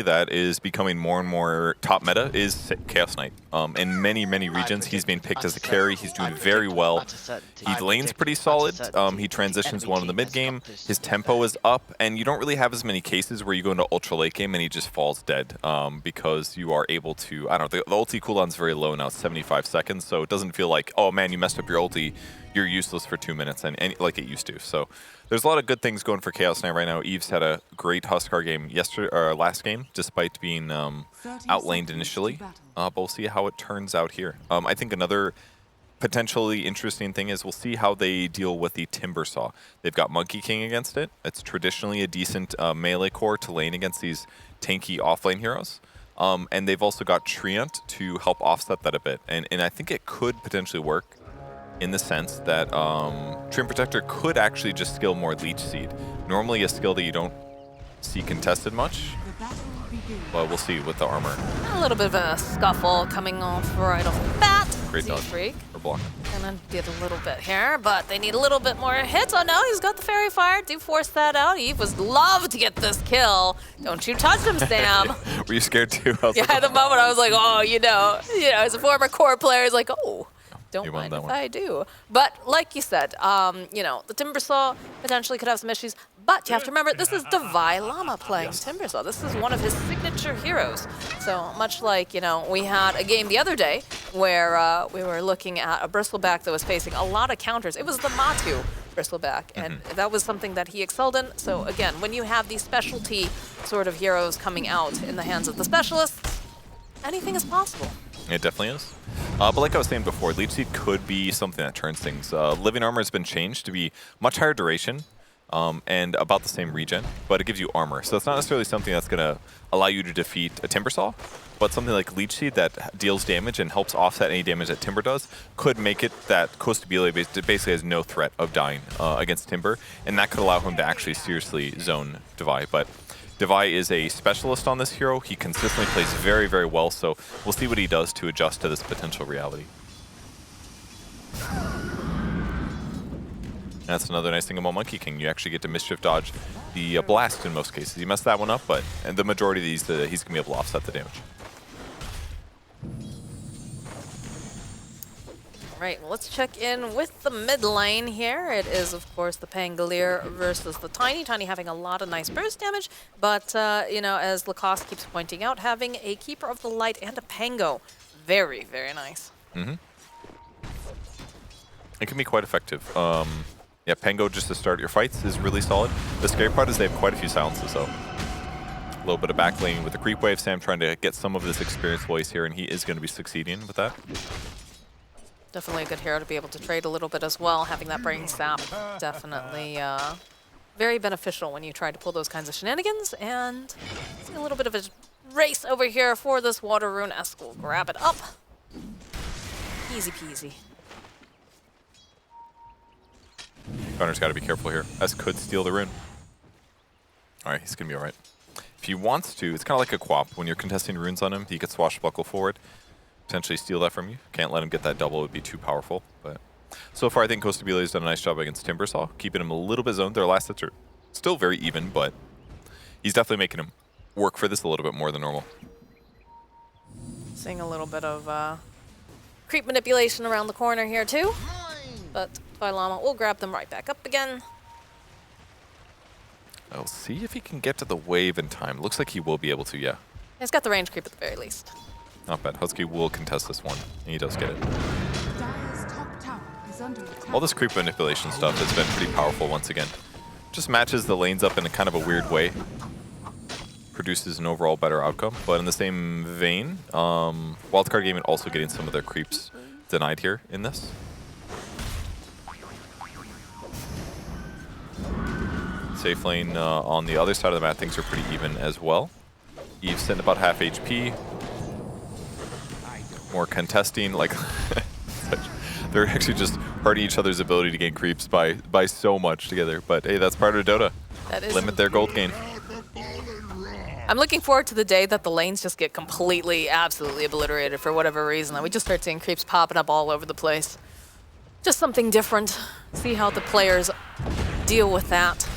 that is becoming more and more top meta is Chaos Knight. In many regions, he's being picked as a carry. He's doing very well. He lanes pretty solid. He transitions well in the mid game. His tempo is up, and you don't really have as many cases where you go into ultra late game and he just falls dead because you are able to. I don't know. The ulti cooldown is very low now, it's 75 seconds, so it doesn't feel like, oh man, you messed up your ulti. You're useless for 2 minutes, and like it used to. So there's a lot of good things going for Chaos Knight right now. Eve's had a great Huskar game last game, despite being outlaned initially. But we'll see how it turns out here. I think another potentially interesting thing is we'll see how they deal with the Timbersaw. They've got Monkey King against it. It's traditionally a decent melee core to lane against these tanky offlane heroes. And they've also got Treant to help offset that a bit. And I think it could potentially work in the sense that Treant Protector could actually just skill more Leech Seed. Normally a skill that you don't see contested much, but we'll see with the armor. A little bit of a scuffle coming off right off the bat. Great dodge. Freak. Or block. Gonna get a little bit here, but they need a little bit more hits. Oh no, he's got the Fairy Fire. Do force that out. Eve was love to get this kill. Don't you touch him, Sam. Were you scared too? Yeah, at the moment I was like, oh, you know, as a former core player, it's like, oh. Don't mind if I do. But like you said, the Timbersaw potentially could have some issues. But you have to remember, this is Devi Lama playing Timbersaw. This is one of his signature heroes. So much like, we had a game the other day where we were looking at a Bristleback that was facing a lot of counters. It was the Matu Bristleback, and that was something that he excelled in. So again, when you have these specialty sort of heroes coming out in the hands of the specialists, anything is possible. It definitely is. But like I was saying before, Leech Seed could be something that turns things. Living Armor has been changed to be much higher duration and about the same regen, but it gives you armor. So it's not necessarily something that's going to allow you to defeat a Timbersaw, but something like Leech Seed that deals damage and helps offset any damage that Timber does could make it that Costabile basically has no threat of dying against Timber, and that could allow him to actually seriously zone Devi. But Devi is a specialist on this hero. He consistently plays very well, so we'll see what he does to adjust to this potential reality. That's another nice thing about Monkey King. You actually get to mischief dodge the blast in most cases. You mess that one up, but in the majority of these, he's going to be able to offset the damage. Right, well, let's check in with the mid lane here. It is, of course, the Pangolier versus the Tiny. Tiny having a lot of nice burst damage, but, as Lacoste keeps pointing out, having a Keeper of the Light and a Pango. Very nice. It can be quite effective. Yeah, Pango just to start your fights is really solid. The scary part is they have quite a few silences, though. A little bit of back lane with the creep wave. Sam trying to get some of this experience while he's here, and he is going to be succeeding with that. Definitely a good hero to be able to trade a little bit as well. Having that brain sap, definitely very beneficial when you try to pull those kinds of shenanigans. And see a little bit of a race over here for this Water Rune. Esk will grab it up. Easy peasy. Gunner's got to be careful here. Esk could steal the rune. All right, he's going to be all right. If he wants to, it's kind of like a Quap. When you're contesting runes on him, he could swashbuckle forward. Potentially steal that from you. Can't let him get that double. It would be too powerful. But so far, I think Costabile has done a nice job against Timbersaw, keeping him a little bit zoned. Their last sets are still very even, but he's definitely making him work for this a little bit more than normal. Seeing a little bit of creep manipulation around the corner here, too. But Llama will grab them right back up again. I'll see if he can get to the wave in time. Looks like he will be able to, yeah. He's got the range creep at the very least. Not bad. Husky will contest this one, and he does get it. All this creep manipulation stuff has been pretty powerful once again. Just matches the lanes up in a kind of a weird way. Produces an overall better outcome, but in the same vein, Wildcard Gaming also getting some of their creeps denied here in this. Safe lane on the other side of the map, things are pretty even as well. Eve's sitting about half HP. More contesting, like they're actually just hurting each other's ability to gain creeps by so much together. But hey, that's part of Dota. That is limit their gold gain. I'm looking forward to the day that the lanes just get completely, absolutely obliterated for whatever reason. We just start seeing creeps popping up all over the place. Just something different. See how the players deal with that.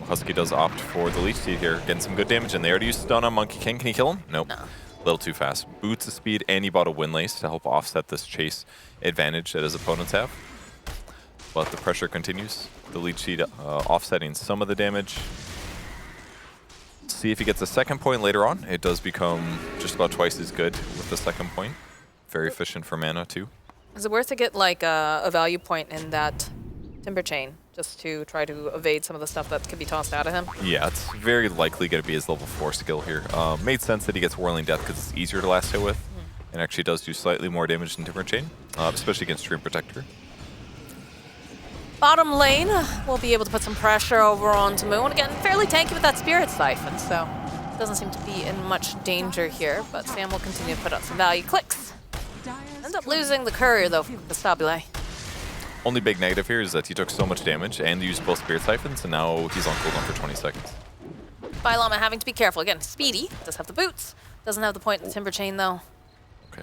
Husky does opt for the Leech Seed here, getting some good damage, and they already used stun on Monkey King. Can he kill him? Nope. No. A little too fast. Boots the speed, and he bought a Windlace to help offset this chase advantage that his opponents have. But the pressure continues. The Leech Seed offsetting some of the damage. See if he gets a second point later on. It does become just about twice as good with the second point. Very efficient for mana too. Is it worth to get like a value point in that Timber Chain just to try to evade some of the stuff that could be tossed out of him? Yeah, it's very likely going to be his level 4 skill here. Made sense that he gets Whirling Death because it's easier to last hit with, and actually does do slightly more damage than Timber Chain, especially against Stream Protector. Bottom lane will be able to put some pressure over onto Moon. Again, fairly tanky with that Spirit Siphon, so doesn't seem to be in much danger here, but Sam will continue to put out some value. Clicks. Ends up losing the Courier, though, from Constabule. Only big negative here is that he took so much damage and used both Spirit Siphons, and now he's on cooldown for 20 seconds. Llama having to be careful. Again, speedy, does have the boots, doesn't have the point in the Timber Chain, though. Okay.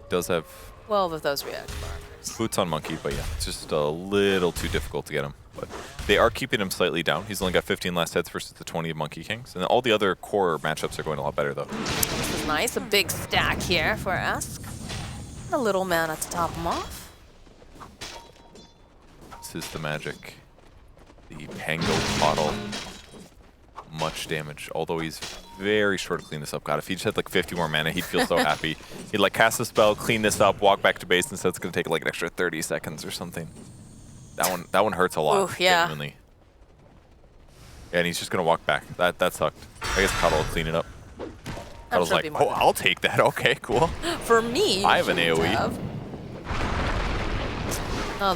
Does have 12 of those react markers. Boots on Monkey, but yeah, it's just a little too difficult to get him. But they are keeping him slightly down. He's only got 15 last hits versus the 20 of Monkey Kings. And all the other core matchups are going a lot better, though. This is nice. A big stack here for Esk. A little mana to top him off. This is the magic. The Pango Bottle. Much damage, although he's very short to clean this up. God, if he just had like 50 more mana, he'd feel so happy. He'd like cast a spell, clean this up, walk back to base, and so it's going to take like an extra 30 seconds or something. That one hurts a lot. Ooh, yeah. Genuinely. Yeah, and he's just going to walk back. That sucked. I guess Cuddle will clean it up. Cuddle's like, oh, I'll take that. Okay, cool. For me, I have an AoE. No,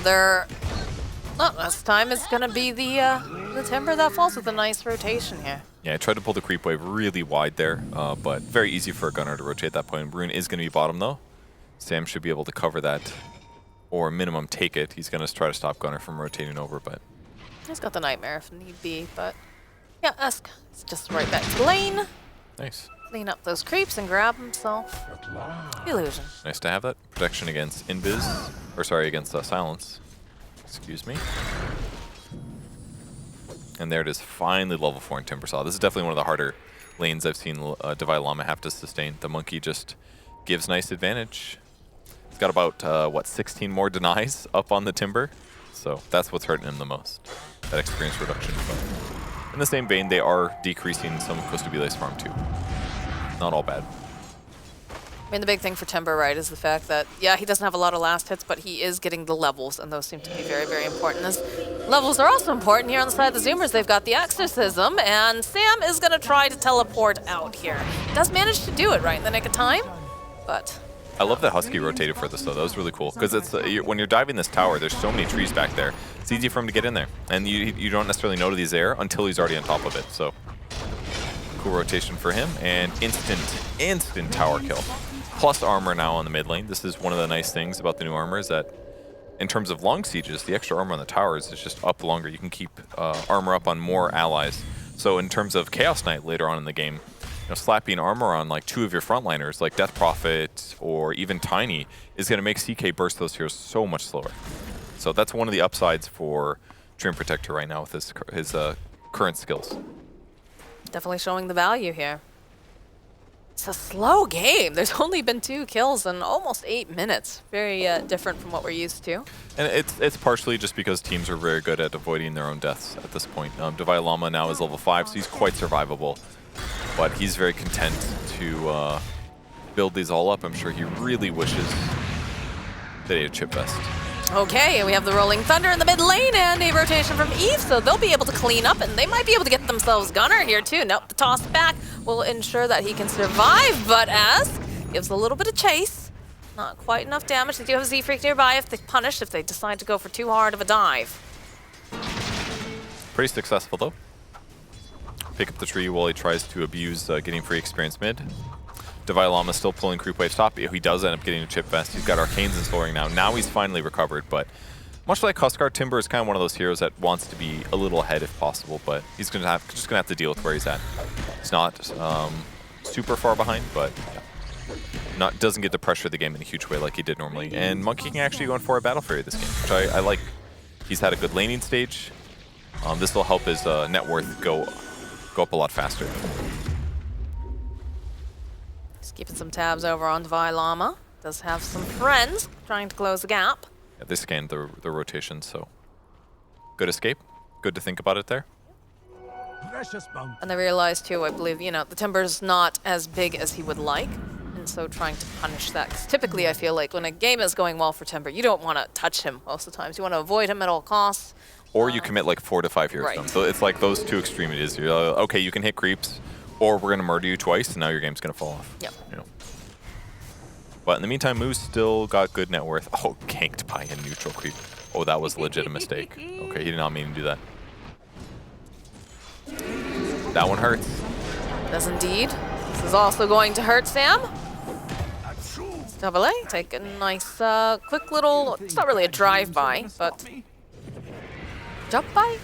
this time it's going to be the Timber that falls with a nice rotation here. Yeah, I tried to pull the creep wave really wide there, but very easy for a gunner to rotate at that point. Rune is going to be bottom, though. Sam should be able to cover that, or minimum take it. He's going to try to stop gunner from rotating over, but... He's got the Nightmare if need be, but... Yeah, Esk is just right back to the lane. Nice. Clean up those creeps and grab himself Illusion. Nice to have that. Protection against Invis, or sorry, against Silence. Excuse me. And there it is, finally level 4 in Timbersaw. This is definitely one of the harder lanes I've seen Divide Llama have to sustain. The Monkey just gives nice advantage. He's got about, what, 16 more denies up on the Timber. So that's what's hurting him the most, that experience reduction. But in the same vein, they are decreasing some of Costabile's farm too. Not all bad. I mean, the big thing for Timber, right, is the fact that, yeah, he doesn't have a lot of last hits, but he is getting the levels, and those seem to be very, very important. As levels are also important here on the side of the Zoomers. They've got the Exorcism, and Sam is going to try to teleport out here. He does manage to do it right in the nick of time, but... I love that Husky rotated for this, though. That was really cool, because it's when you're diving this tower, there's so many trees back there. It's easy for him to get in there, and you don't necessarily know that he's there until he's already on top of it, so... Cool rotation for him, and instant tower kill. Plus armor now on the mid lane. This is one of the nice things about the new armor is that in terms of long sieges, the extra armor on the towers is just up longer. You can keep armor up on more allies. So in terms of Chaos Knight later on in the game, slapping armor on like 2 of your frontliners, like Death Prophet or even Tiny, is going to make CK burst those heroes so much slower. So that's one of the upsides for Dream Protector right now with his current skills. Definitely showing the value here. It's a slow game. There's only been 2 kills in almost 8 minutes. Very different from what we're used to. And it's partially just because teams are very good at avoiding their own deaths at this point. Divide Llama now is level 5, so he's quite survivable. But he's very content to build these all up. I'm sure he really wishes that he had Chip Vest. Okay, and we have the Rolling Thunder in the mid lane and a rotation from Eve, so they'll be able to clean up, and they might be able to get themselves Gunner here too. Nope, the toss back will ensure that he can survive, but Esk gives a little bit of chase. Not quite enough damage. They do have Z-Freak nearby if they punish, if they decide to go for too hard of a dive. Pretty successful though. Pick up the tree while he tries to abuse getting free experience mid. Divide Llama still pulling creep wave top. He does end up getting a chip vest. He's got arcanes and storing now. Now he's finally recovered, but much like Huskar, Timber is kind of one of those heroes that wants to be a little ahead if possible, but he's just gonna have to deal with where he's at. He's not super far behind, but doesn't get to pressure the game in a huge way like he did normally. And Monkey can actually go in for a Battle Fury this game, which I like. He's had a good laning stage. This will help his net worth go up a lot faster. Just keeping some tabs over on Devi Llama. Does have some friends trying to close the gap. Yeah, they scanned the rotation, so good escape. Good to think about it there. And they realized too, I believe, you know, the Timber's not as big as he would like. And so trying to punish that. 'Cause typically I feel like when a game is going well for Timber, you don't want to touch him most of the times. You want to avoid him at all costs. Or you commit like 4 to 5 heroes to him. So it's like those two extremities. You're okay, you can hit creeps, or we're going to murder you twice, and now your game's going to fall off. Yep. You know. But in the meantime, Moose still got good net worth. Oh, ganked by a neutral creep. Oh, that was legit a mistake. Okay, he did not mean to do that. That one hurts. Does indeed. This is also going to hurt Sam. Double A, take a nice, quick little, it's not really a drive-by, but jump by.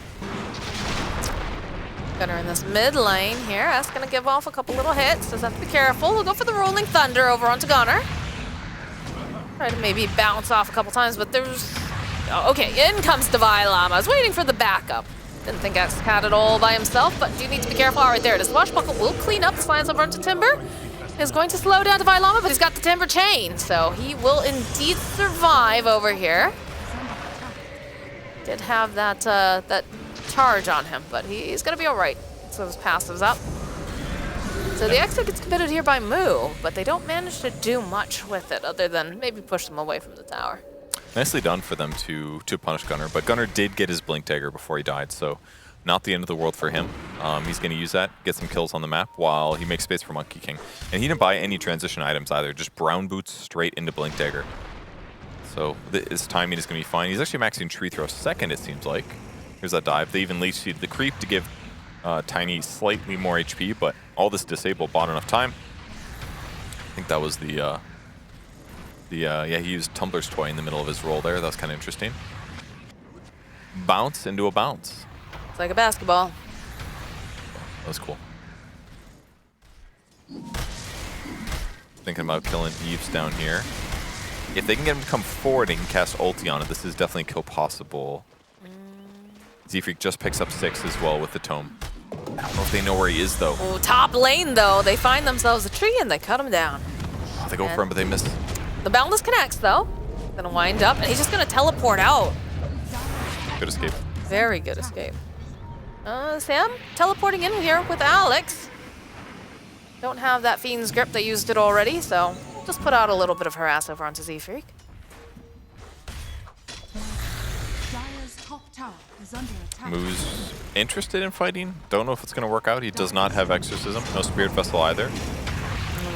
Gunner in this mid lane here. That's going to give off a couple little hits. Does have to be careful. We'll go for the Rolling Thunder over onto Gunner. Try to maybe bounce off a couple times, but there's... Oh, okay, in comes Devi Llama. I was waiting for the backup. Didn't think X had it all by himself, but do need to be careful. All right, there it is. Swashbuckle will clean up. Slides over onto Timber. Is going to slow down Devi Llama, but he's got the Timber chain, so he will indeed survive over here. Did have that that charge on him, but he's gonna be all right. So his passive's up. So the exit gets committed here by Moo, but they don't manage to do much with it other than maybe push them away from the tower. Nicely done for them to punish Gunner, but Gunner did get his Blink Dagger before he died, so not the end of the world for him. He's going to use that, get some kills on the map while he makes space for Monkey King. And he didn't buy any transition items either, just brown boots straight into Blink Dagger. So his timing is going to be fine. He's actually maxing Tree Throw second, it seems like. Here's that dive. They even leech seeded the creep to give Tiny slightly more HP, but all this disable bought enough time. I think that was yeah, he used Tumbler's Toy in the middle of his roll there. That was kind of interesting. Bounce into a bounce. It's like a basketball. That was cool. Thinking about killing Eves down here. If they can get him to come forward and cast ulti on it, this is definitely a kill possible. Z-Freak just picks up 6 as well with the tome. I don't know if they know where he is, though. Oh, top lane, though. They find themselves a tree and they cut him down. Oh, they go for him, but they miss. The Boundless connects, though. Gonna wind up, and he's just gonna teleport out. Good escape. Very good escape. Sam, teleporting in here with Alex. Don't have that Fiend's Grip. They used it already, so just put out a little bit of harass over onto Z-Freak. Moo's interested in fighting. Don't know if it's going to work out. He does not have Exorcism. No Spirit Vessel either.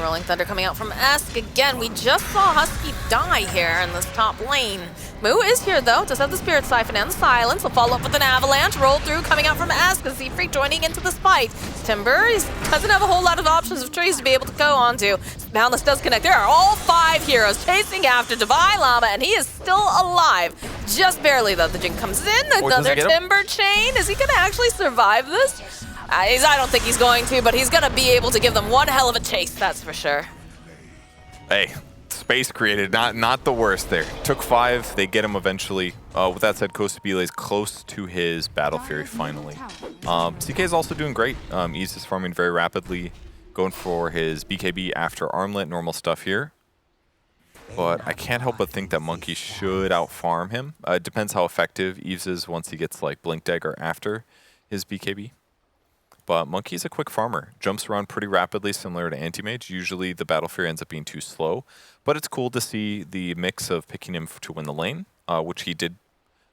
Rolling Thunder coming out from Esk again. We just saw Husky die here in this top lane. Moo is here, though. Does have the Spirit Siphon and the Silence. He'll follow up with an Avalanche. Roll through, coming out from Esk. The Z-Freak joining into the fight. Timber doesn't have a whole lot of options of trees to be able to go onto. Boundless does connect. There are all 5 heroes chasing after Devi Llama, and he is still alive. Just barely, though. The Jin comes in. Another Timber chain. Is he going to actually survive this? I don't think he's going to, but he's going to be able to give them one hell of a chase, that's for sure. Hey, space created, not the worst there. Took 5, they get him eventually. With that said, Kostabile is close to his Battle Fury finally. CK is also doing great. Ease is farming very rapidly, going for his BKB after Armlet, normal stuff here. But I can't help but think that Monkey should outfarm him. It depends how effective Eves is once he gets like Blink Dagger after his BKB. But Monkey's a quick farmer. Jumps around pretty rapidly, similar to Anti-Mage. Usually the Battle Fury ends up being too slow. But it's cool to see the mix of picking him to win the lane, which he did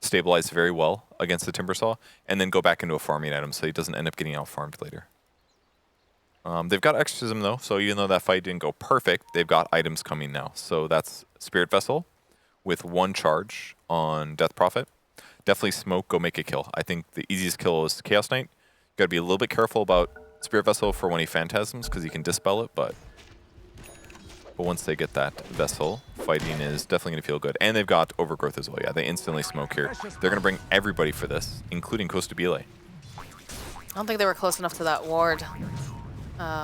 stabilize very well against the Timbersaw, and then go back into a farming item so he doesn't end up getting out-farmed later. They've got Exorcism, though, so even though that fight didn't go perfect, they've got items coming now. So that's Spirit Vessel with 1 charge on Death Prophet. Definitely Smoke, go make a kill. I think the easiest kill is Chaos Knight. Got to be a little bit careful about Spirit Vessel for when he phantasms, because he can dispel it, but once they get that Vessel, fighting is definitely going to feel good. And they've got Overgrowth as well. Yeah, they instantly smoke here. They're going to bring everybody for this, including Kostabile. I don't think they were close enough to that ward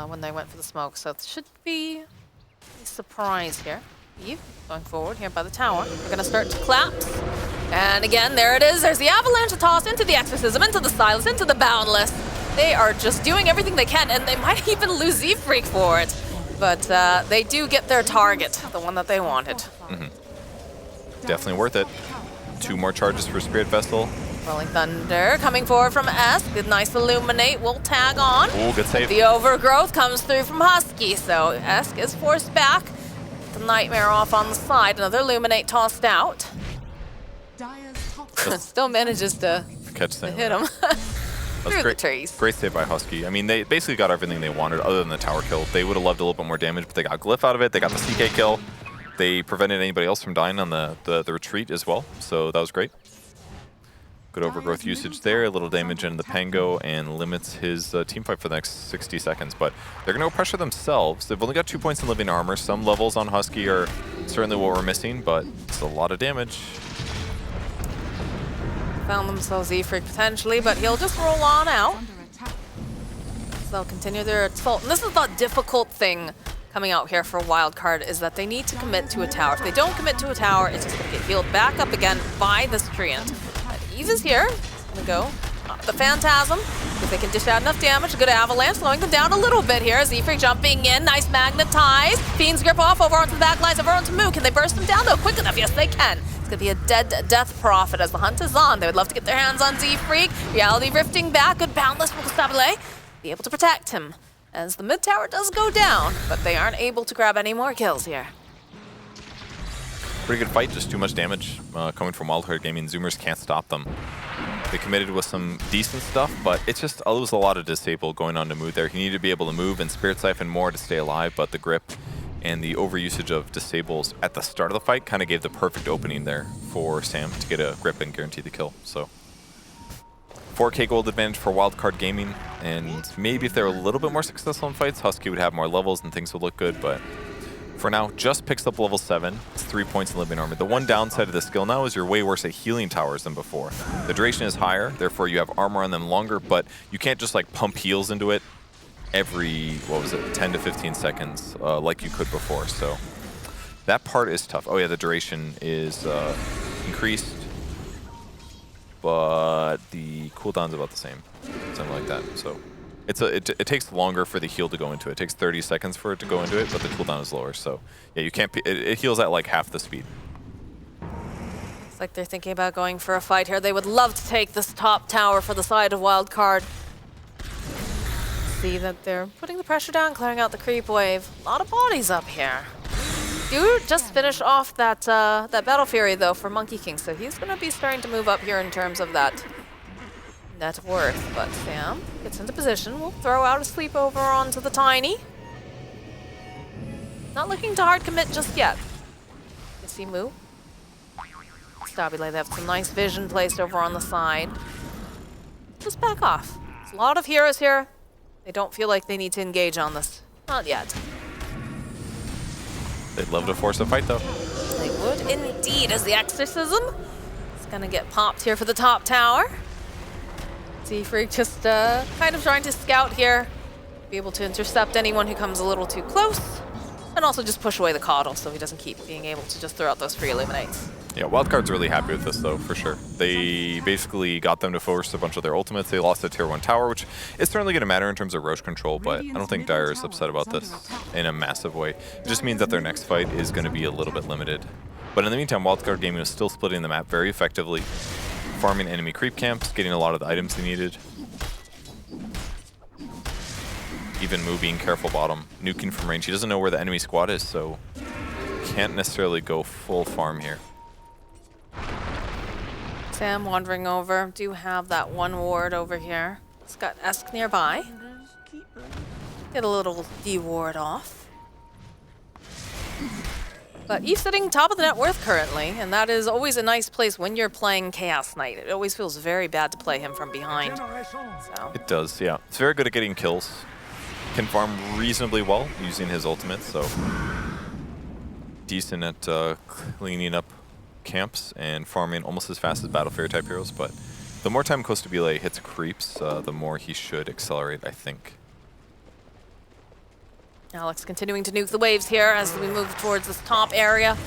when they went for the smoke, so it should be a surprise here. Eve going forward here by the tower. They're going to start to collapse. And again, there it is. There's the Avalanche toss into the Exorcism, into the Silas, into the Boundless. They are just doing everything they can, and they might even lose Z-Freak for it. But they do get their target, the one that they wanted. Definitely worth it. 2 more charges for Spirit Vessel. Rolling Thunder coming forward from Esk. Good, nice Illuminate will tag on. Ooh, good save. The Overgrowth comes through from Husky, so Esk is forced back. The Nightmare off on the side. Another Illuminate tossed out. Still manages to hit him. Through the trees. Great save by Husky. I mean, they basically got everything they wanted other than the tower kill. They would have loved a little bit more damage, but they got Glyph out of it. They got the CK kill. They prevented anybody else from dying on the retreat as well, so that was great. Good Overgrowth usage there, a little damage into the Pango, and limits his team fight for the next 60 seconds. But they're going to pressure themselves. They've only got 2 points in living armor. Some levels on Husky are certainly what we're missing, but it's a lot of damage. Found themselves Z-Freak potentially, but he'll just roll on out. So they'll continue their assault. And this is the difficult thing coming out here for Wildcard, is that they need to commit to a tower. If they don't commit to a tower, it's just going to get healed back up again by this Treant. Eve is here. Gonna go. The Phantasm. If they can dish out enough damage, a good Avalanche, slowing them down a little bit here. Z-Freak jumping in. Nice Magnetize. Fiend's Grip off over onto the back lines, over onto Moo. Can they burst them down though quick enough? Yes, they can. It's gonna be a dead death prophet as the hunt is on. They would love to get their hands on Z-Freak. Reality rifting back. Good Boundless will Stabile be able to protect him as the mid tower does go down, but they aren't able to grab any more kills here. Pretty good fight, just too much damage coming from Wildcard Gaming. Zoomers can't stop them. They committed with some decent stuff, but it's just, it was a lot of disable going on to Mood there. He needed to be able to move and Spirit Siphon more to stay alive, but the grip and the overusage of disables at the start of the fight kind of gave the perfect opening there for Sam to get a grip and guarantee the kill. So 4K gold advantage for Wildcard Gaming, and maybe if they were a little bit more successful in fights, Husky would have more levels and things would look good, but for now, just picks up level 7. It's 3 points in living armor. The one downside of the skill now is you're way worse at healing towers than before. The duration is higher, therefore you have armor on them longer, but you can't just like pump heals into it every, 10 to 15 seconds like you could before. So that part is tough. Oh yeah, the duration is increased, but the cooldown's about the same, something like that. So it takes longer for the heal to go into it. It takes 30 seconds for it to go into it, but the cooldown is lower. So yeah, you can't. It heals at like half the speed. Looks like they're thinking about going for a fight here. They would love to take this top tower for the side of Wildcard. See that they're putting the pressure down, clearing out the creep wave. A lot of bodies up here. You just finished off that that Battle Fury though for Monkey King, so he's going to be starting to move up here in terms of that net worth. But Sam gets into position. We'll throw out a sleepover onto the Tiny. Not looking to hard commit just yet. You see Moo. Stabile, they have some nice vision placed over on the side. Just back off. There's a lot of heroes here. They don't feel like they need to engage on this. Not yet. They'd love to force a fight though. They would indeed, as the Exorcism is gonna get popped here for the top tower. Z-Freak just kind of trying to scout here, be able to intercept anyone who comes a little too close, and also just push away the Coddle so he doesn't keep being able to just throw out those free Illuminates. Yeah, Wildcard's really happy with this though, for sure. They basically got them to force a bunch of their ultimates. They lost a tier 1 tower, which is certainly going to matter in terms of Roche control, but I don't think Dire is upset about this in a massive way. It just means that their next fight is going to be a little bit limited. But in the meantime, Wildcard Gaming is still splitting the map very effectively, farming enemy creep camps, getting a lot of the items they needed. Even Moo being careful bottom, nuking from range. He doesn't know where the enemy squad is, so can't necessarily go full farm here. Sam wandering over. Do have that one ward over here. It's got Esk nearby. Get a little D-ward off. But Eve sitting top of the net worth currently, and that is always a nice place when you're playing Chaos Knight. It always feels very bad to play him from behind. So. It does, yeah. It's very good at getting kills. Can farm reasonably well using his ultimate, so decent at cleaning up camps and farming almost as fast as Battle Fury type heroes, but the more time Costabile hits creeps, the more he should accelerate, I think. Alex continuing to nuke the waves here as we move towards this top area.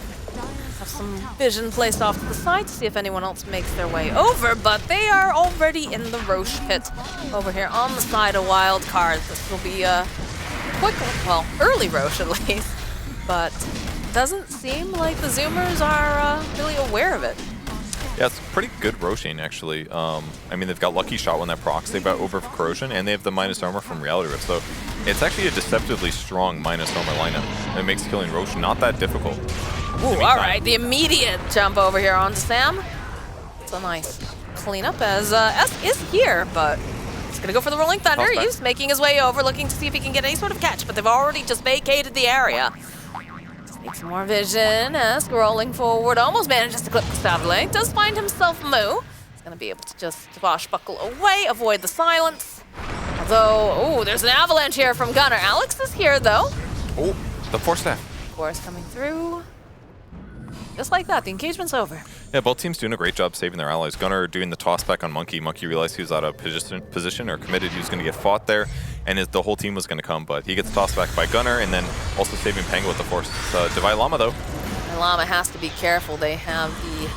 Have some vision placed off to the side to see if anyone else makes their way over, but they are already in the Roche pit over here on the side of Wildcard. This will be a quick, well, early Roche at least, but doesn't seem like the Zoomers are really aware of it. Yeah, it's pretty good Roshing, actually. I mean, they've got Lucky Shot when that procs, they've got Over for Corrosion, and they have the minus armor from Reality Rift. So it's actually a deceptively strong minus armor lineup. And it makes killing Roche not that difficult. Ooh, all right, the immediate jump over here onto Sam. It's a nice cleanup as S is here, but he's going to go for the Rolling Thunder. He's making his way over, looking to see if he can get any sort of catch, but they've already just vacated the area. Need some more vision. Esk rolling forward, almost manages to clip Gustave. Does find himself Moo. He's going to be able to just swashbuckle away, avoid the silence. Although, ooh, there's an avalanche here from Gunnar. Alex is here, though. Oh, the Force Staff. Force coming through. Just like that, the engagement's over. Yeah, both teams doing a great job saving their allies. Gunnar doing the toss back on Monkey. Monkey realized he was out of position or committed. He was going to get fought there, and the whole team was going to come, but he gets tossed back by Gunnar, and then also saving Pango with the Force. Divide Llama, though. Llama has to be careful. They have the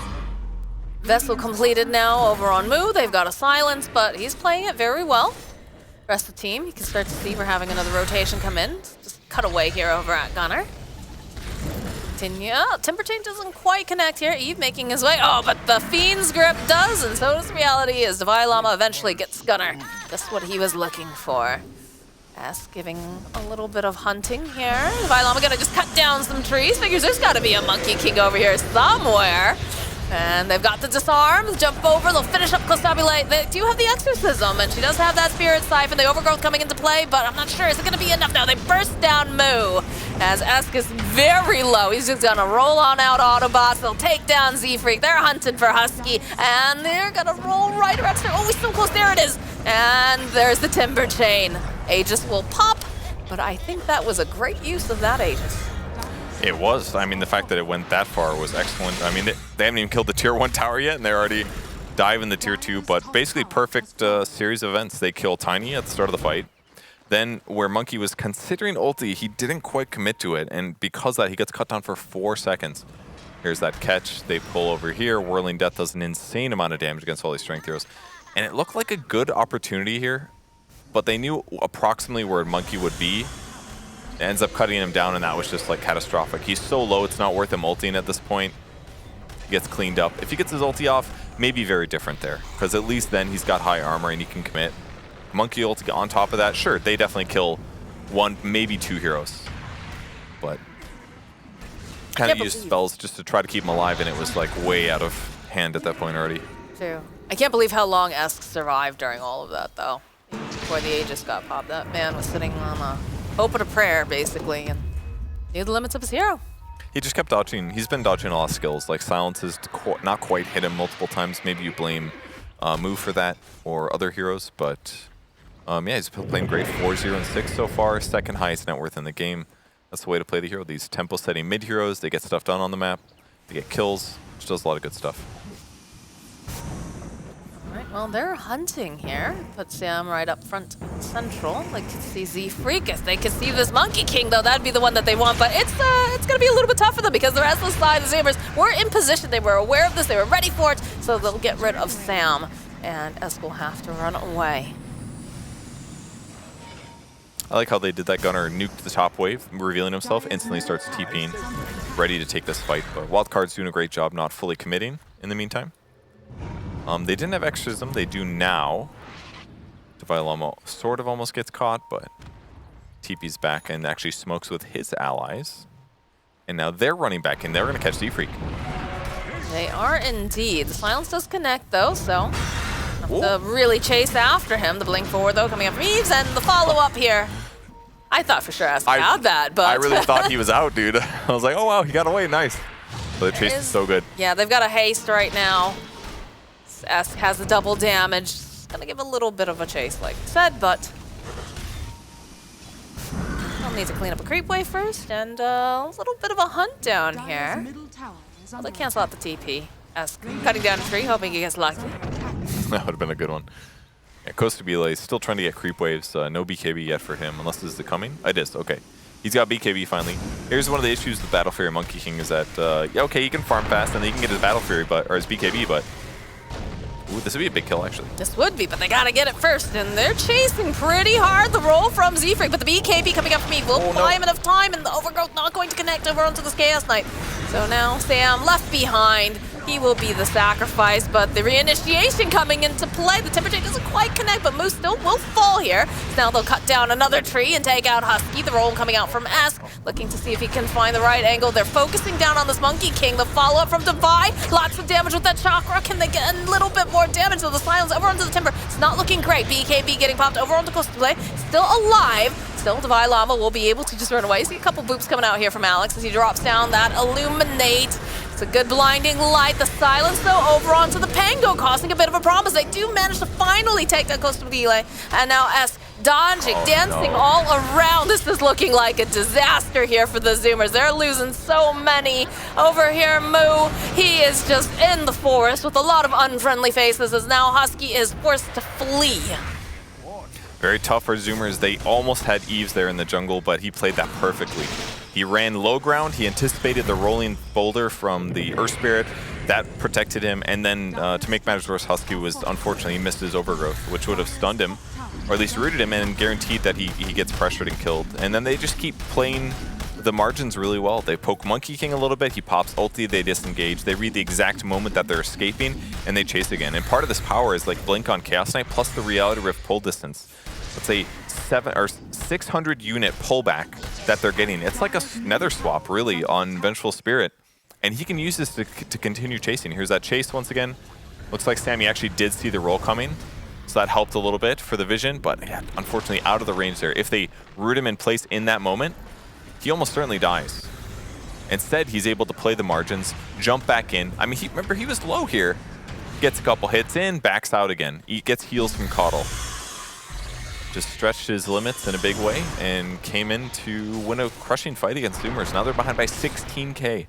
vessel completed now over on Moo. They've got a silence, but he's playing it very well. Rest of the team, you can start to see we're having another rotation come in. Just cut away here over at Gunnar. Continue. Timber Chain doesn't quite connect here. Eve making his way. Oh, but the Fiend's Grip does, and so does Reality as Divide Llama eventually gets Gunnar. Just what he was looking for. S giving a little bit of hunting here. Divide Llama gonna just cut down some trees. Figures there's gotta be a Monkey King over here somewhere. And they've got the disarm, jump over, they'll finish up Costabile. They do have the Exorcism, and she does have that Spirit Siphon, the Overgrowth coming into play, but I'm not sure, is it gonna be enough now? They burst down Moo, as Esk is very low. He's just gonna roll on out Autobots, they'll take down Z-Freak, they're hunting for Husky, and they're gonna roll right around, oh, he's so close, there it is! And there's the Timber Chain. Aegis will pop, but I think that was a great use of that Aegis. It was. I mean, the fact that it went that far was excellent. I mean, they haven't even killed the Tier 1 tower yet, and they're already diving the Tier 2, but basically perfect series of events. They kill Tiny at the start of the fight. Then, where Monkey was considering ulti, he didn't quite commit to it, and because of that, he gets cut down for 4 seconds. Here's that catch. They pull over here. Whirling Death does an insane amount of damage against all these strength heroes. And it looked like a good opportunity here, but they knew approximately where Monkey would be. It ends up cutting him down, and that was just like catastrophic. He's so low, it's not worth him ulting at this point. He gets cleaned up. If he gets his ulti off, maybe very different there, because at least then he's got high armor and he can commit. Monkey ulti on top of that, sure, they definitely kill 1, maybe 2 heroes. But kind of used spells just to try to keep him alive, and it was like way out of hand at that point already. True. I can't believe how long Esk survived during all of that, though. Before the Aegis got popped, that man was sitting on a hope and a prayer, basically, and knew the limits of his hero. He just kept dodging. He's been dodging a lot of skills, like silence has not quite hit him multiple times. Maybe you blame Moo for that or other heroes, but yeah, he's playing great. 4-0 and 6 so far, second highest net worth in the game. That's the way to play the hero. These tempo setting mid heroes, they get stuff done on the map, they get kills, which does a lot of good stuff. Alright, well, they're hunting here. Put Sam right up front central. They can see Z-Freak. If they can see this Monkey King, though, that'd be the one that they want. But it's going to be a little bit tough for them because the rest of the side, the Zoomers, were in position. They were aware of this. They were ready for it. So they'll get rid of Sam. And Esk will have to run away. I like how they did that. Gunnar nuked the top wave, revealing himself, instantly starts TPing, ready to take this fight. But Wildcard's doing a great job not fully committing in the meantime. They didn't have exorcism, they do now. Divide Llama sort of almost gets caught, but TP's back and actually smokes with his allies. And now they're running back in. They're going to catch Z-Freak. They are indeed. The silence does connect, though, so have to really chase after him. The blink forward, though, coming up from Eves, and the follow-up here. I thought for sure Esk had that, but... I really thought he was out, dude. I was like, oh, wow, he got away. Nice. But the chase is so good. Yeah, they've got a haste right now. Esk has the double damage. It's going to give a little bit of a chase, like I said, but we'll need to clean up a creep wave first, and a little bit of a hunt down here. Well, they cancel out the TP. Esk cutting down a tree, hoping he gets lucky. That would have been a good one. Yeah, Costabile is still trying to get creep waves. No BKB yet for him, unless this is the coming. It is, okay. He's got BKB finally. Here's one of the issues with Battle Fury Monkey King is that, yeah, okay, he can farm fast and he can get his Battle Fury, or his BKB, but ooh, this would be a big kill, actually. This would be, but they gotta get it first, and they're chasing pretty hard the roll from Z-Freak, but the BKB coming up from me will buy him enough time, and the Overgrowth not going to connect over onto this Chaos Knight. So now Sam left behind. He will be the sacrifice, but the reinitiation coming into play. The temperature doesn't quite connect, but Moose still will fall here. Now they'll cut down another tree and take out Husky. The roll coming out from Esk, looking to see if he can find the right angle. They're focusing down on this Monkey King. The follow-up from Divide. Lots of damage with that Chakra. Can they get a little bit more damage to the Silence over onto the Timber? It's not looking great. BKB getting popped over onto Cosplay. Still alive. Still, Divide Llama will be able to just run away. See a couple boops coming out here from Alex as he drops down that Illuminate. It's a good blinding light. The Silence, though, over onto the Pango, causing a bit of a promise. They do manage to finally take that close to Delay. And now S dodging, dancing all around. This is looking like a disaster here for the Zoomers. They're losing so many. Over here, Moo, he is just in the forest with a lot of unfriendly faces as now Husky is forced to flee. Very tough for Zoomers. They almost had Eves there in the jungle, but he played that perfectly. He ran low ground. He anticipated the rolling boulder from the Earth Spirit. That protected him. And then to make matters worse, Husky was unfortunately he missed his Overgrowth, which would have stunned him, or at least rooted him and guaranteed that he gets pressured and killed. And then they just keep playing the margins really well. They poke Monkey King a little bit. He pops ulti. They disengage. They read the exact moment that they're escaping, and they chase again. And part of this power is like Blink on Chaos Knight plus the Reality Rift pull distance. It's a 600 unit pullback that they're getting. It's like a nether swap, really, on Vengeful Spirit. And he can use this to continue chasing. Here's that chase once again. Looks like Sammy actually did see the roll coming. So that helped a little bit for the vision, but yeah, unfortunately out of the range there. If they root him in place in that moment, he almost certainly dies. Instead, he's able to play the margins, jump back in. I mean, remember, he was low here. Gets a couple hits in, backs out again. He gets heals from Coddle. Just stretched his limits in a big way and came in to win a crushing fight against Zoomers. Now they're behind by 16K.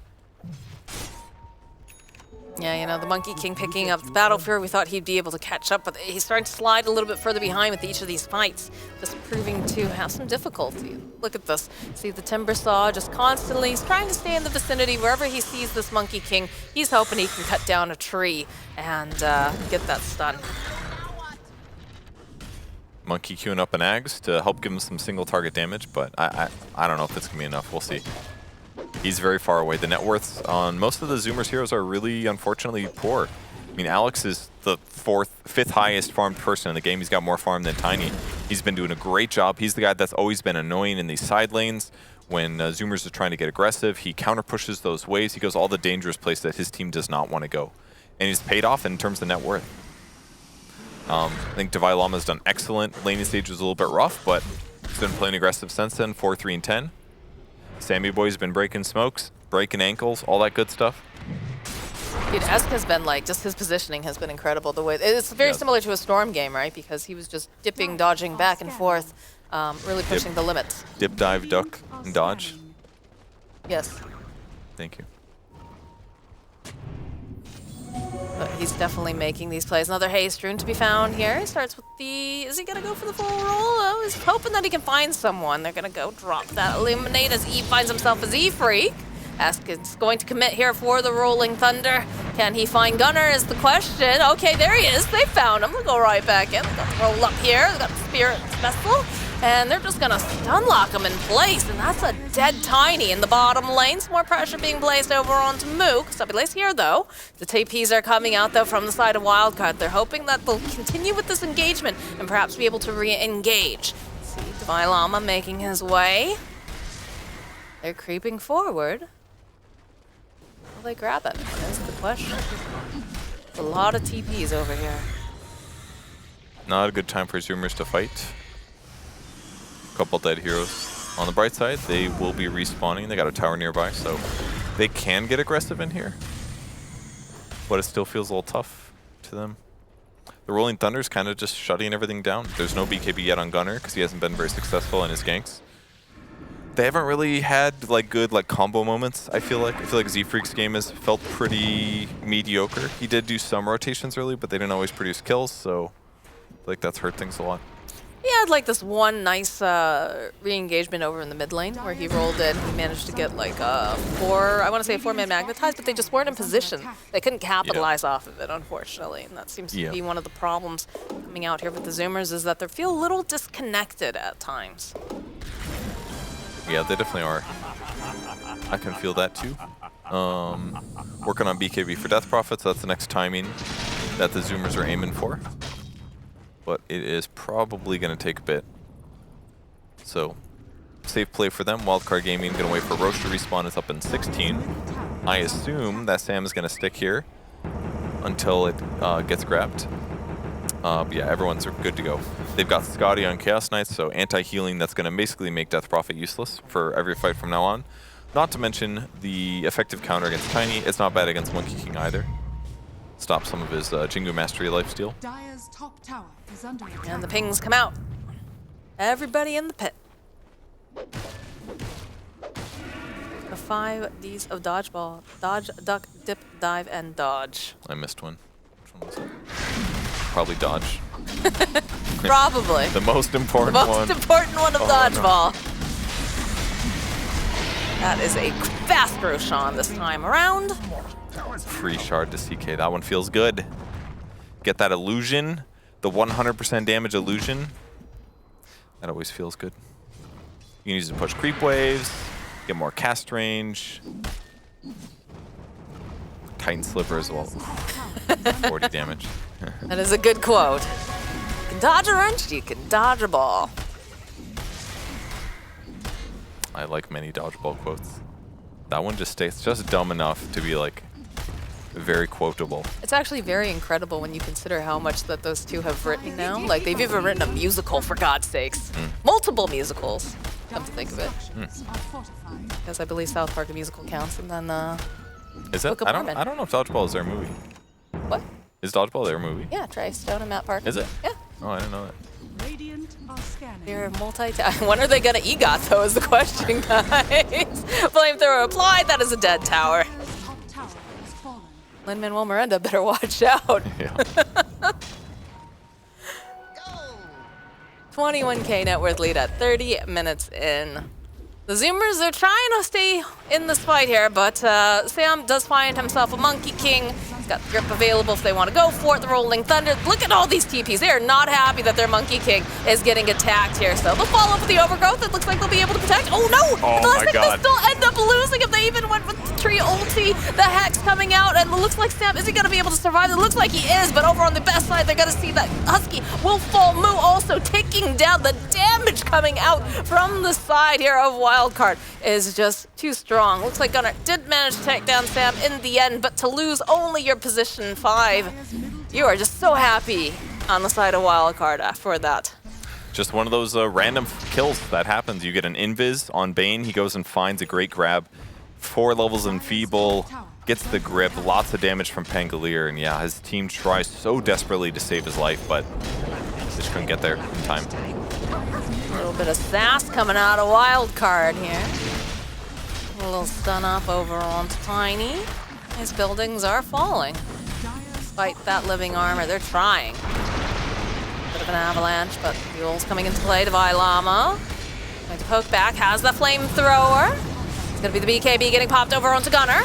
Yeah, you know, the Monkey King picking up the Battle Fury, we thought he'd be able to catch up, but he's starting to slide a little bit further behind with each of these fights, just proving to have some difficulty. Look at this. See the Timber Saw just constantly, he's trying to stay in the vicinity wherever he sees this Monkey King. He's hoping he can cut down a tree and get that stun. Monkey queuing up an Ags to help give him some single target damage, but I don't know if it's going to be enough. We'll see. He's very far away. The net worths on most of the Zoomers heroes are really, unfortunately, poor. I mean, Alex is the fifth highest farmed person in the game. He's got more farm than Tiny. He's been doing a great job. He's the guy that's always been annoying in these side lanes. When Zoomers are trying to get aggressive, he counter pushes those waves. He goes all the dangerous places that his team does not want to go. And he's paid off in terms of net worth. I think Divide Llama's done excellent. Laning stage was a little bit rough, but he's been playing aggressive since then, 4, 3, and 10. Sammy Boy's been breaking smokes, breaking ankles, all that good stuff. Dude, Esk has been like, just his positioning has been incredible. The way it's very similar to a Storm game, right? Because he was just dipping, dodging back and forth, really pushing the limits. Dip, dive, duck, and dodge. Yes. Thank you. But he's definitely making these plays. Another Haste Rune to be found here. He starts with the... Is he going to go for the full roll? Oh, he's hoping that he can find someone. They're going to go drop that Illuminate as E finds himself a Z-Freak. Esk is going to commit here for the Rolling Thunder. Can he find Gunner is the question. Okay, there he is. They found him. They'll go right back in. They've got the roll up here. They've got the Spirit Vessel. And they're just going to stun lock him in place. And that's a dead Tiny in the bottom lane. Some more pressure being placed over onto Mook. Stubby Lace here, though. The TPs are coming out, though, from the side of Wildcard. They're hoping that they'll continue with this engagement and perhaps be able to re-engage. See Divide Llama making his way. They're creeping forward. Will they grab it? That's the question. There's a lot of TPs over here. Not a good time for Zoomers to fight. Couple dead heroes. On the bright side, they will be respawning. They got a tower nearby, so they can get aggressive in here. But it still feels a little tough to them. The Rolling Thunder's kind of just shutting everything down. There's no BKB yet on Gunner because he hasn't been very successful in his ganks. They haven't really had like good combo moments, I feel like. I feel like Z-Freak's game has felt pretty mediocre. He did do some rotations early, but they didn't always produce kills, so I feel like that's hurt things a lot. He had like this one nice re-engagement over in the mid lane where he rolled in. He managed to get like I want to say 4-man magnetized, but they just weren't in position. They couldn't capitalize off of it, unfortunately. And that seems to be one of the problems coming out here with the Zoomers, is that they feel a little disconnected at times. Yeah, they definitely are. I can feel that too. Working on BKB for Death Prophet, so that's the next timing that the Zoomers are aiming for. But it is probably going to take a bit. So, safe play for them. Wildcard Gaming going to wait for Roche to respawn. It's up in 16. I assume that Sam is going to stick here until it gets grabbed. But yeah, everyone's good to go. They've got Scotty on Chaos Knights, so anti-healing that's going to basically make Death Prophet useless for every fight from now on. Not to mention the effective counter against Tiny. It's not bad against Monkey King either. Stop some of his Jingu Mastery lifesteal. And the pings come out. Everybody in the pit. The 5 Ds of dodgeball. Dodge, duck, dip, dive, and dodge. I missed one. Which one was it? Probably dodge. Probably. The most important one. The most important one of dodgeball. No. That is a fast Roshan this time around. Free shard to CK. That one feels good. Get that illusion. The 100% damage illusion. That always feels good. You can use it to push creep waves, get more cast range. Titan Sliver as well. 40 damage. That is a good quote. You can dodge a wrench, you can dodge a ball. I like many dodgeball quotes. That one just stays just dumb enough to be like very quotable. It's actually very incredible when you consider how much that those two have written now. Like, they've even written a musical, for God's sakes. Multiple musicals, come to think of it. Because I believe South Park the musical counts, and then is it? I don't know if Dodgeball is their movie. What? Is Dodgeball their movie? Yeah, Trey Stone and Matt Parker. Is it? Yeah. Oh, I didn't know that. They're when are they gonna EGOT though is the question, guys. Flamethrower applied, that is a dead tower. Lin-Manuel Miranda better watch out. Yeah. 21K net worth lead at 30 minutes in. The Zoomers, they're trying to stay in this fight here, but Sam does find himself a Monkey King. He's got the grip available if they want to go for it. The Rolling Thunder. Look at all these TPs. They are not happy that their Monkey King is getting attacked here. So they'll follow up with the Overgrowth. It looks like they'll be able to protect. Oh no! Oh my God. They'll still end up losing if they even went with the tree ulti. The Hex coming out, and it looks like Sam, is he going to be able to survive? It looks like he is, but over on the best side, they're going to see that Husky will fall. Moo also taking down. The damage coming out from the side here of Wildcard is just too strong. Looks like Gunnar did manage to take down Sam in the end, but to lose only your position 5, you are just so happy on the side of Wildcard for that. Just one of those random kills that happens. You get an invis on Bane. He goes and finds a great grab. 4 levels Enfeeble, gets the grip, lots of damage from Pangolier, and yeah, his team tries so desperately to save his life, but just couldn't get there in time. A little bit of sass coming out of Wildcard here. A little stun up over onto Tiny. His buildings are falling. Despite that living armor, they're trying. Bit of an avalanche, but Fuel's coming into play. Divine Llama going to poke back, has the flamethrower. It's going to be the BKB getting popped over onto Gunnar.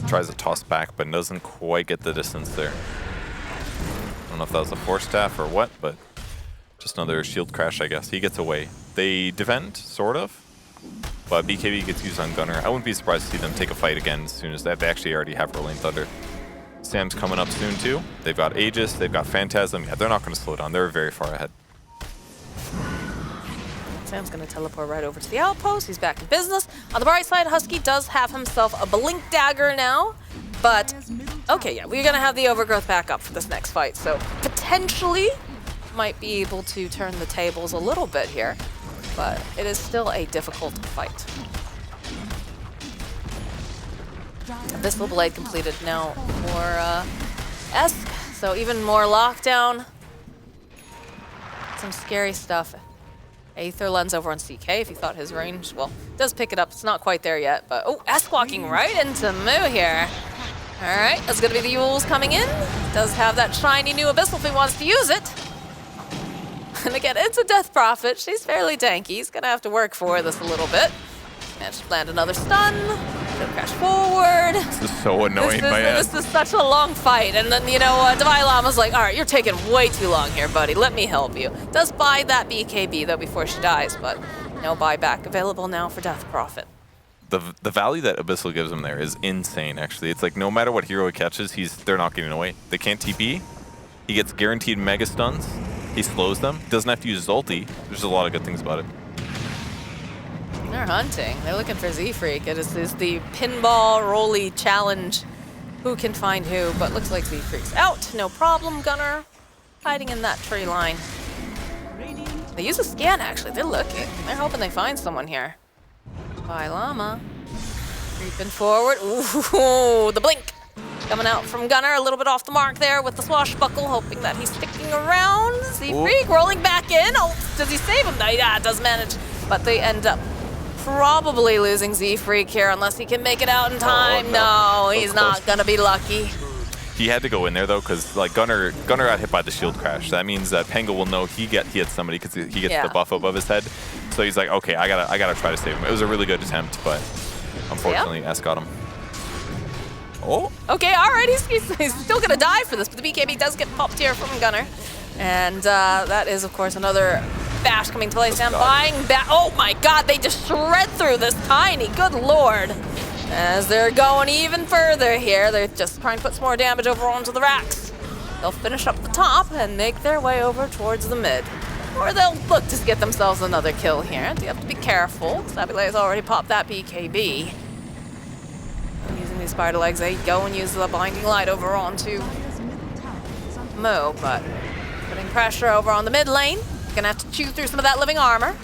Tries to toss back, but doesn't quite get the distance there. I don't know if that was a Force Staff or what, but just another shield crash, I guess. He gets away. They defend, sort of, but BKB gets used on Gunnar. I wouldn't be surprised to see them take a fight again as soon as that. They actually already have Rolling Thunder. Sam's coming up soon, too. They've got Aegis, they've got Phantasm. Yeah, they're not going to slow down. They're very far ahead. Sam's going to teleport right over to the outpost. He's back in business. On the bright side, Husky does have himself a Blink Dagger now. But, okay, yeah, we're going to have the Overgrowth back up for this next fight. So, potentially, might be able to turn the tables a little bit here. But it is still a difficult fight. Abyssal Blade completed now for Esk. So, even more lockdown. Some scary stuff. Aether Lens over on CK if you thought his range, well, does pick it up. It's not quite there yet, but oh, Esk walking right into Moo here. All right, that's gonna be the Yules coming in. Does have that shiny new Abyssal if he wants to use it. And again, it's a Death Prophet. She's fairly tanky. He's going to have to work for this a little bit. Managed to land another stun. He'll crash forward. This is so annoying, man. This is such a long fight. And then, you know, Divine Llama's like, all right, you're taking way too long here, buddy. Let me help you. Does buy that BKB, though, before she dies, but no buyback available now for Death Prophet. The value that Abyssal gives him there is insane, actually. It's like no matter what hero he catches, they're not getting away. They can't TP. He gets guaranteed mega stuns. He slows them. Doesn't have to use his ulti. There's a lot of good things about it. They're hunting. They're looking for Z-Freak. It is the pinball rolly challenge. Who can find who? But looks like Z-Freak's out. No problem, Gunner. Hiding in that tree line. They use a scan, actually. They're looking. They're hoping they find someone here. Bye, Llama. Creeping forward. Ooh, the blink. Coming out from Gunner, a little bit off the mark there with the swashbuckle, hoping that he's sticking around. Z-Freak rolling back in. Oh, does he save him? Yeah, does manage. But they end up probably losing Z-Freak here unless he can make it out in time. No, he's not going to be lucky. He had to go in there, though, because like Gunner got hit by the shield crash. That means that Penga will know he hit somebody because he gets the buff above his head. So he's like, okay, I gotta try to save him. It was a really good attempt, but unfortunately, S got him. Oh. Okay, all right, he's still gonna die for this, but the BKB does get popped here from Gunner. And that is, of course, another bash coming to place. Buying back. Oh my god, they just shred through this tiny, good lord. As they're going even further here, they're just trying to put some more damage over onto the racks. They'll finish up the top and make their way over towards the mid. Or they'll look to get themselves another kill here. They have to be careful. Sabulay's already popped that BKB. Using these spider legs, they go and use the blinding light over onto Mo, but putting pressure over on the mid lane. Gonna have to chew through some of that living armor.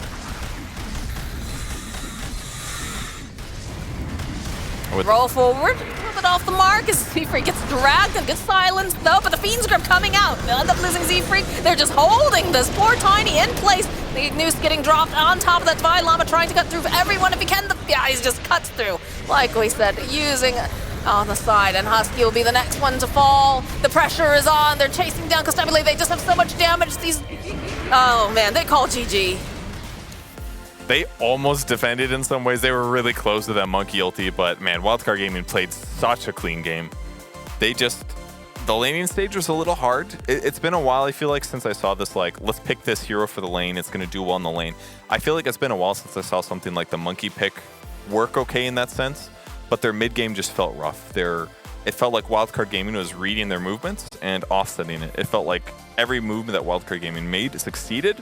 Roll forward, a little bit off the mark as Z-Freak gets dragged and gets silenced though, but the Fiend's Grip coming out. They'll end up losing Z-Freak. They're just holding this poor Tiny in place. The noose getting dropped on top of that Divine Llama, trying to cut through everyone if he can. Yeah, he's just cuts through. Like we said, using on the side, and Husky will be the next one to fall. The pressure is on. They're chasing down Constabulary. They just have so much damage. Oh man, they call GG. They almost defended in some ways. They were really close to that monkey ulti, but man, Wildcard Gaming played such a clean game. The laning stage was a little hard. It's been a while, I feel like, since I saw this, like, let's pick this hero for the lane. It's going to do well in the lane. I feel like it's been a while since I saw something like the monkey pick work okay in that sense, but their mid game just felt rough. It felt like Wildcard Gaming was reading their movements and offsetting it. It felt like every movement that Wildcard Gaming made succeeded,